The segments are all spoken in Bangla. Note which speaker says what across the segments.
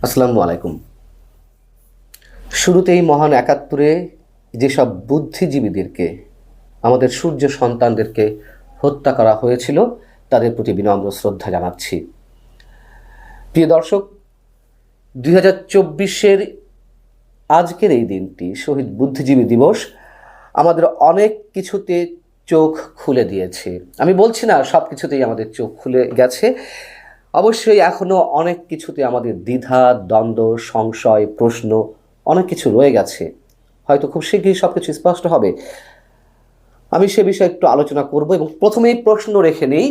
Speaker 1: আসসালামু আলাইকুম। শুরুতেই মহান একাত্তরে যেসব বুদ্ধিজীবীদেরকে, আমাদের সূর্য সন্তানদেরকে হত্যা করা হয়েছিল, তাদের প্রতি বিনম্র শ্রদ্ধা জানাচ্ছি। প্রিয় দর্শক, 2024-এর আজকের এই দিনটি শহীদ বুদ্ধিজীবী দিবস আমাদের অনেক কিছুতে চোখ খুলে দিয়েছে। আমি বলছি না সব কিছুতেই আমাদের চোখ খুলে গেছে, অবশ্যই এখনও অনেক কিছুতে আমাদের দ্বিধা, দ্বন্দ্ব, সংশয়, প্রশ্ন অনেক কিছু রয়ে গেছে। হয়তো খুব শীঘ্রই সব কিছু স্পষ্ট হবে। আমি সে বিষয়ে একটু আলোচনা করব এবং প্রথমেই প্রশ্ন রেখে নেই,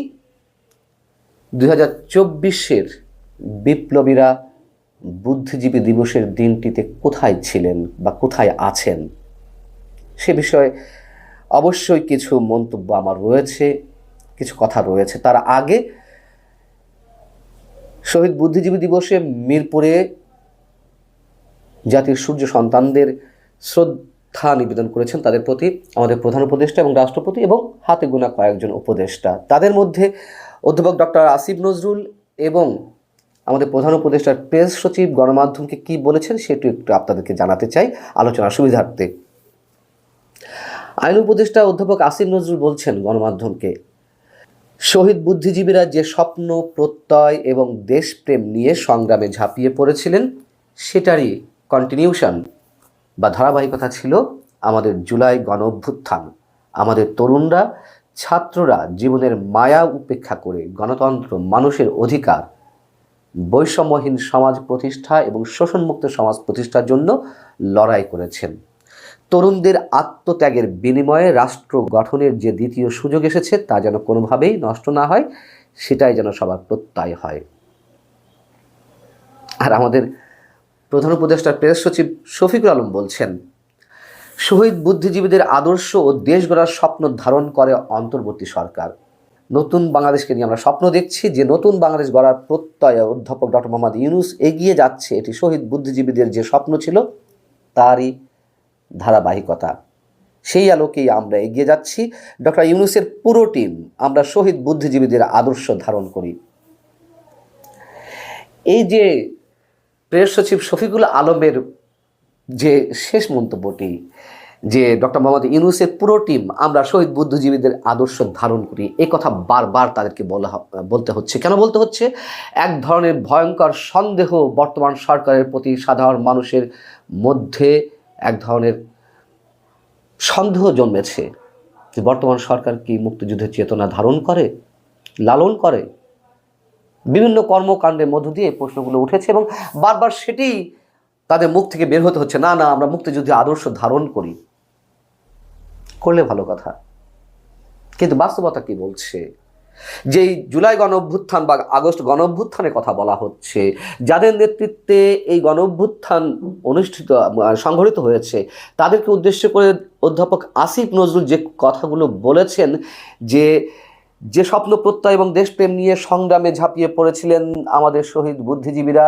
Speaker 1: 2024-এর বিপ্লবীরা বুদ্ধিজীবী দিবসের দিনটিতে কোথায় ছিলেন বা কোথায় আছেন, সে বিষয়ে অবশ্যই কিছু মন্তব্য আমার রয়েছে, কিছু কথা রয়েছে। তার আগে শহীদ বুদ্ধিজীবী দিবসে মিরপুরে জাতির সূর্য সন্তানদের শ্রদ্ধা নিবেদন করেছেন তাদের প্রতি আমাদের প্রধান উপদেষ্টা এবং রাষ্ট্রপতি এবং হাতে গোনা কয়েকজন উপদেষ্টা। তাদের মধ্যে অধ্যাপক ডক্টর আসিফ নজরুল এবং আমাদের প্রধান উপদেষ্টার প্রেস সচিব গণমাধ্যমকে কি বলেছেন সেটি একটু আপনাদেরকে জানাতে চাই আলোচনার সুবিধার্থে। আইন উপদেষ্টা অধ্যাপক আসিফ নজরুল বলছেন গণমাধ্যমকে, শহীদ বুদ্ধিজীবীরা যে স্বপ্ন, প্রত্যয় এবং দেশপ্রেম নিয়ে সংগ্রামে ঝাঁপিয়ে পড়েছিলেন সেটারই কন্টিনিউশন বা ধারাবাহিকতা ছিল আমাদের জুলাই গণ অভ্যুত্থান। আমাদের তরুণরা, ছাত্ররা জীবনের মায়া উপেক্ষা করে গণতন্ত্র, মানুষের অধিকার, বৈষম্যহীন সমাজ প্রতিষ্ঠা এবং শোষণমুক্ত সমাজ প্রতিষ্ঠার জন্য লড়াই করেছেন। তরুণদের আত্মত্যাগের বিনিময়ে রাষ্ট্র গঠনের যে দ্বিতীয় সুযোগ এসেছে তা যেন কোনোভাবেই নষ্ট না হয়, সেটাই যেন সবার প্রত্যয় হয়। আর আমাদের প্রধান উপদেষ্টার প্রেস সচিব শফিকুল আলম বলছেন, শহীদ বুদ্ধিজীবীদের আদর্শ ও দেশ গড়ার স্বপ্ন ধারণ করে অন্তর্বর্তী সরকার। নতুন বাংলাদেশকে নিয়ে আমরা স্বপ্ন দেখছি, যে নতুন বাংলাদেশ গড়ার প্রত্যয়ে অধ্যাপক ডক্টর মোহাম্মদ ইউনূস এগিয়ে যাচ্ছে। এটি শহীদ বুদ্ধিজীবীদের যে স্বপ্ন ছিল তারই ধারাবাহিকতা। সেই আলোকেই আমরা এগিয়ে যাচ্ছি। ডক্টর ইউনূসের পুরো টিম আমরা শহীদ বুদ্ধিজীবীদের আদর্শ ধারণ করি। এই যে প্রেস সচিব শফিকুল আলমের যে শেষ মন্তব্যটি, যে ডক্টর মোহাম্মদ ইউনূসের পুরো টিম আমরা শহীদ বুদ্ধিজীবীদের আদর্শ ধারণ করি, এ কথা বারবার তাদেরকে বলতে হচ্ছে। কেন বলতে হচ্ছে? এক ধরনের ভয়ঙ্কর সন্দেহ বর্তমান সরকারের প্রতি সাধারণ মানুষের মধ্যে এক ধরনের সন্দেহ জন্মেছে যে বর্তমান সরকার কি মুক্তিযুদ্ধের চেতনা ধারণ করে, লালন করে। বিভিন্ন কর্মকাণ্ডের মধ্য দিয়ে এই প্রশ্নগুলো উঠেছে এবং বারবার সেটি তাদের মুখ থেকে বের হতে হচ্ছে, না না আমরা মুক্তিযুদ্ধের আদর্শ ধারণ করি। করলে ভালো কথা, কিন্তু বাস্তবতা কি বলছে? যেই জুলাই গণ অভ্যুত্থান বা আগস্ট গণ অভ্যুত্থানের কথা বলা হচ্ছে, যাদের নেতৃত্বে এই গণ অভ্যুত্থান সংঘটিত হয়েছে, তাদেরকে উদ্দেশ্য করে অধ্যাপক আসিফ নজরুল যে কথাগুলো বলেছেন, যে যে স্বপ্ন, প্রত্যয় এবং দেশপ্রেম নিয়ে সংগ্রামে ঝাঁপিয়ে পড়েছিলেন আমাদের শহীদ বুদ্ধিজীবীরা,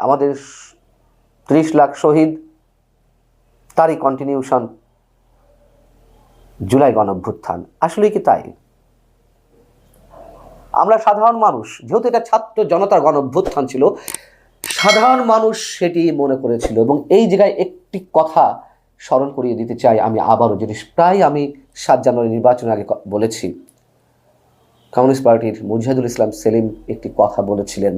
Speaker 1: আমাদের 30 লাখ শহীদ, তারই কন্টিনিউশন জুলাই গণ অভ্যুত্থান। আসলে কি তাই? আমরা সাধারণ মানুষ, যেহেতু এটা ছাত্র জনতার গণ অভ্যুত্থান ছিল, সাধারণ মানুষ সেটি মনে করেছিল। এবং এই জায়গায় একটি কথা স্মরণ করিয়ে দিতে চাই আমি আবারও, যেটি প্রায় আমি 7 জানুয়ারি নির্বাচনের আগে বলেছি। কমিউনিস্ট পার্টির মুজাহিদুল ইসলাম সেলিম একটি কথা বলেছিলেন,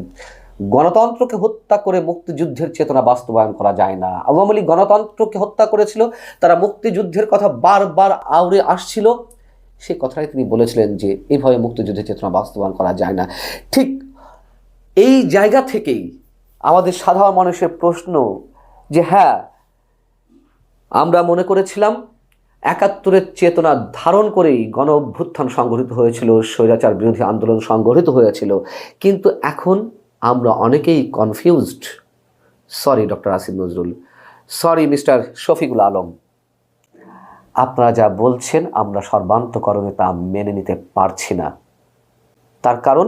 Speaker 1: গণতন্ত্রকে হত্যা করে মুক্তিযুদ্ধের চেতনা বাস্তবায়ন করা যায় না। আওয়ামী লীগ গণতন্ত্রকে হত্যা করেছিল, তারা মুক্তিযুদ্ধের কথা বারবার আউড়ে আসছিল। সেই কথাটাই তিনি বলেছিলেন যে এইভাবে মুক্তিযুদ্ধের চেতনা বাস্তবায়ন করা যায় না। ঠিক এই জায়গা থেকেই আমাদের সাধারণ মানুষের প্রশ্ন যে হ্যাঁ, আমরা মনে করেছিলাম 71-এর চেতনা ধারণ করেই গণ অভ্যুত্থান সংগঠিত হয়েছিল, স্বৈরাচার বিরোধী আন্দোলন সংগঠিত হয়েছিল, কিন্তু এখন আমরা অনেকেই confused. Sorry doctor Asif Nazrul, sorry mister Shafiqul Alam, আপনারা যা বলছেন আমরা সর্বান্তকরণে তা মেনে নিতে পারছি না। তার কারণ,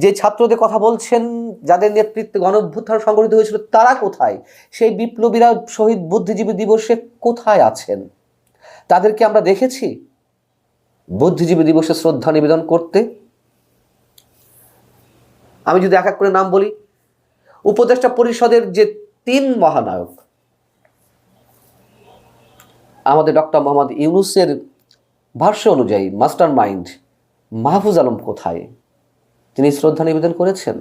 Speaker 1: যে ছাত্রদের কথা বলছেন, যাদের নেতৃত্বে গণ অভ্যুত্থান সংগঠিত হয়েছিল, তারা কোথায়? সেই বিপ্লবীরা শহীদ বুদ্ধিজীবী দিবসে কোথায় আছেন? তাদেরকে আমরা দেখেছি বুদ্ধিজীবী দিবসে শ্রদ্ধা নিবেদন করতে। আমি যদি এক এক করে নাম বলি, উপদেষ্টা পরিষদের যে 3 মহানায়ক, আমাদের ডক্টর মোহাম্মদ ইউনূসের ভাষ্য অনুযায়ী মাস্টার মাইন্ড মাহফুজ আলম কোথায়? তিনি শ্রদ্ধা নিবেদন করেছেন?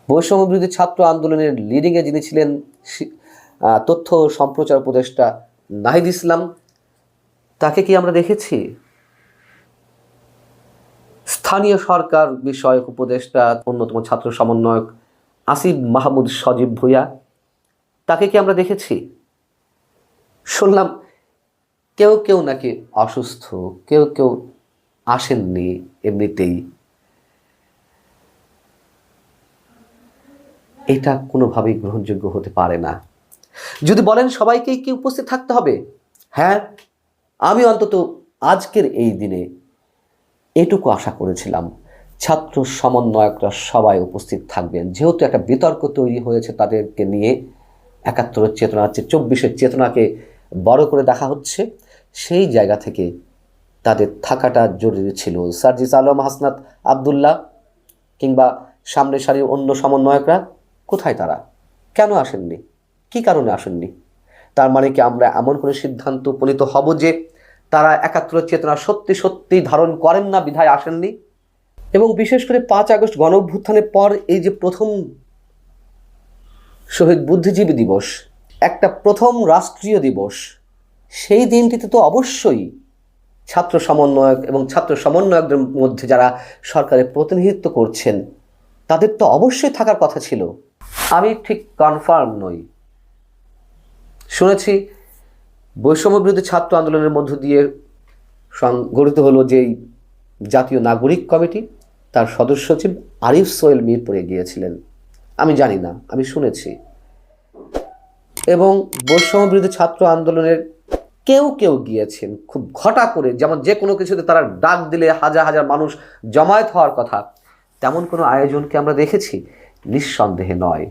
Speaker 1: বৈষম্য বিরোধী ছাত্র আন্দোলনের লিডিংয়ে যিনি ছিলেন তথ্য সম্প্রচার উপদেষ্টা নাহিদ ইসলাম, তাকে কি আমরা দেখেছি? স্থানীয় সরকার বিষয়ক উপদেষ্টা অন্যতম ছাত্র সমন্বয়ক আসিফ মাহমুদ সজীব ভূঁইয়া, তাকে কি আমরা দেখেছি? শুনলাম কেউ কেউ নাকি অসুস্থ, কেউ কেউ আসেননি এমনিতেই। এটা কোনোভাবেই গ্রহণযোগ্য হতে পারে না। যদি বলেন সবাইকেই কি উপস্থিত থাকতে হবে, হ্যাঁ, আমি অন্তত আজকের এই দিনে এটুকু আশা করেছিলাম ছাত্র সমন্বয়করা সবাই উপস্থিত থাকবেন, যেহেতু একটা বিতর্ক তৈরি হয়েছে তাদেরকে নিয়ে। ৭১-এর চেতনা হচ্ছে ২৪-এর চেতনাকে বড় করে দেখা হচ্ছে, সেই জায়গা থেকে তাদের থাকাটা জরুরি ছিল। সার্জিস আলম, হাসনাত আবদুল্লাহ কিংবা সামনের সারির অন্য সমন্বয়করা কোথায়? তারা কেন আসেননি? কি কারণে আসেননি? তার মানে কি আমরা এমন কোনো সিদ্ধান্ত উপনীত হব যে তারা ৭১-এর চেতনা সত্যি সত্যি ধারণ করেন না বিধায় আসেননি? এবং বিশেষ করে ৫ আগস্ট গণ অভ্যুত্থানের পর এই যে প্রথম শহীদ বুদ্ধিজীবী দিবস, একটা প্রথম রাষ্ট্রীয় দিবস, সেই দিনটিতে তো অবশ্যই ছাত্র সমন্বয়ক এবং ছাত্র সমন্বয়কদের মধ্যে যারা সরকারের প্রতিনিধিত্ব করছেন তাদের তো অবশ্যই থাকার কথা ছিল। আমি ঠিক কনফার্ম নই। শুনেছি বৈষম্য বিরোধী ছাত্র আন্দোলনের মধ্য দিয়ে গঠিত হলো যেই জাতীয় নাগরিক কমিটি, তার সদস্য সচিব আরিফ সোহেল মিরপুরে গিয়েছিলেন। আমি জানি না, আমি শুনেছি। এবং বৈষম্য বিরোধী ছাত্র আন্দোলনের কেউ কেউ গিয়েছেন খুব ঘটা করে, যেমন যে কোনো কিছুতে তারা ডাক দিলে হাজার হাজার মানুষ জমায়েত হওয়ার কথা, তেমন কোনো আয়োজনকে আমরা দেখেছি? নিঃসন্দেহে নয়।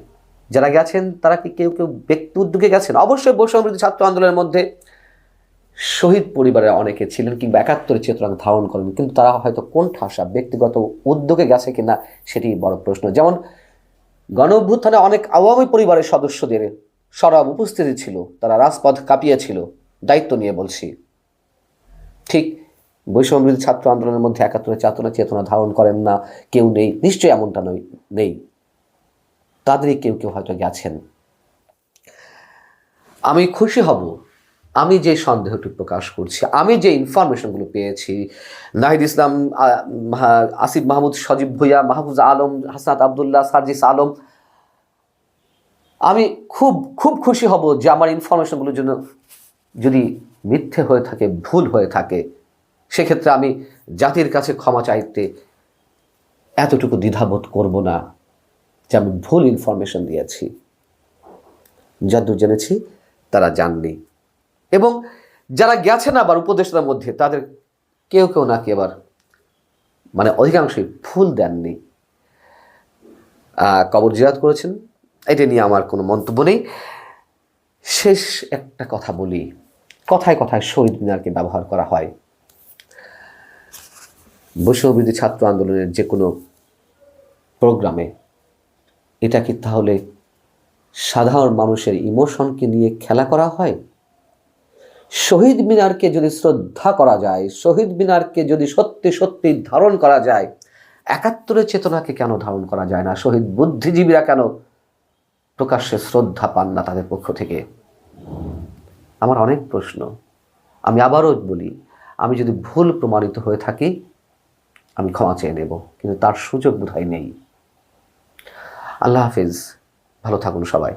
Speaker 1: যারা গেছেন তারা কি কেউ কেউ ব্যক্তি উদ্যোগে গেছেন? অবশ্যই বৈষম্য বিরোধী ছাত্র আন্দোলনের মধ্যে শহীদ পরিবারের অনেকে ছিলেন কিংবা ৭১-এর চেতনা ধারণ করেন, কিন্তু তারা হয়তো কোণঠাসা ব্যক্তিগত উদ্যোগে গেছে কিনা সেটি বড় প্রশ্ন। যেমন গণ অভ্যুত্থানে অনেক আওয়ামী পরিবারের সদস্যদের সরব উপস্থিতি ছিল, তারা রাজপথ কাঁপিয়েছিল, দায়িত্ব নিয়ে বলছি। ঠিক বৈষম্য বিরোধী ছাত্র আন্দোলনের মধ্যে ৭১-এর চেতনা ধারণ করেন না কেউ নেই, নিশ্চয়ই এমনটা নেই। তাদেরই কেউ কেউ হয়তো গেছেন। আমি খুশি হব, আমি যে সন্দেহটি প্রকাশ করছি, আমি যে ইনফরমেশনগুলো পেয়েছি, নাহিদ ইসলাম, আসিফ মাহমুদ সজীব ভূঁইয়া, মাহফুজ আলম, হাসনাত আবদুল্লাহ, সার্জিস আলম, আমি খুব খুব খুশি হব যে আমার ইনফরমেশনগুলোর জন্য যদি মিথ্যে হয়ে থাকে, ভুল হয়ে থাকে, সেক্ষেত্রে আমি জাতির কাছে ক্ষমা চাইতে এতটুকু দ্বিধাবোধ করব না যে আমি ভুল ইনফরমেশন দিয়েছি। যতদূর জেনেছি তারা জাননি। এবং যারা গেছেন আবার উপদেষ্টার মধ্যে, তাদের কেউ কেউ নাকি আবার অধিকাংশই ফুল দেননি, কবর জিয়ারত করেছেন। এটা নিয়ে আমার কোনো মন্তব্য নেই। শেষ একটা কথা বলি, কথায় কথায় শহীদ মিনারকে ব্যবহার করা হয়। বৈষম্য বিরোধী ছাত্র আন্দোলনের যে কোনো প্রোগ্রামে এটা কি তাহলে সাধারণ মানুষের ইমোশনকে নিয়ে খেলা করা হয়? শহীদ মিনারকে যদি শ্রদ্ধা করা যায়, শহীদ মিনারকে যদি সত্যি সত্যি ধারণ করা যায়, ৭১-এর চেতনাকে কেন ধারণ করা যায় না? শহীদ বুদ্ধিজীবীরা কেন প্রকাশ্যে শ্রদ্ধা পান না তাদের পক্ষ থেকে? আমার অনেক প্রশ্ন। আমি আবারও বলি, আমি যদি ভুল প্রমাণিত হয়ে থাকি আমি ক্ষমা চেয়ে নেব, কিন্তু তার সুযোগ বোধহয় নেই। আল্লাহ হাফিজ, ভালো থাকুন সবাই।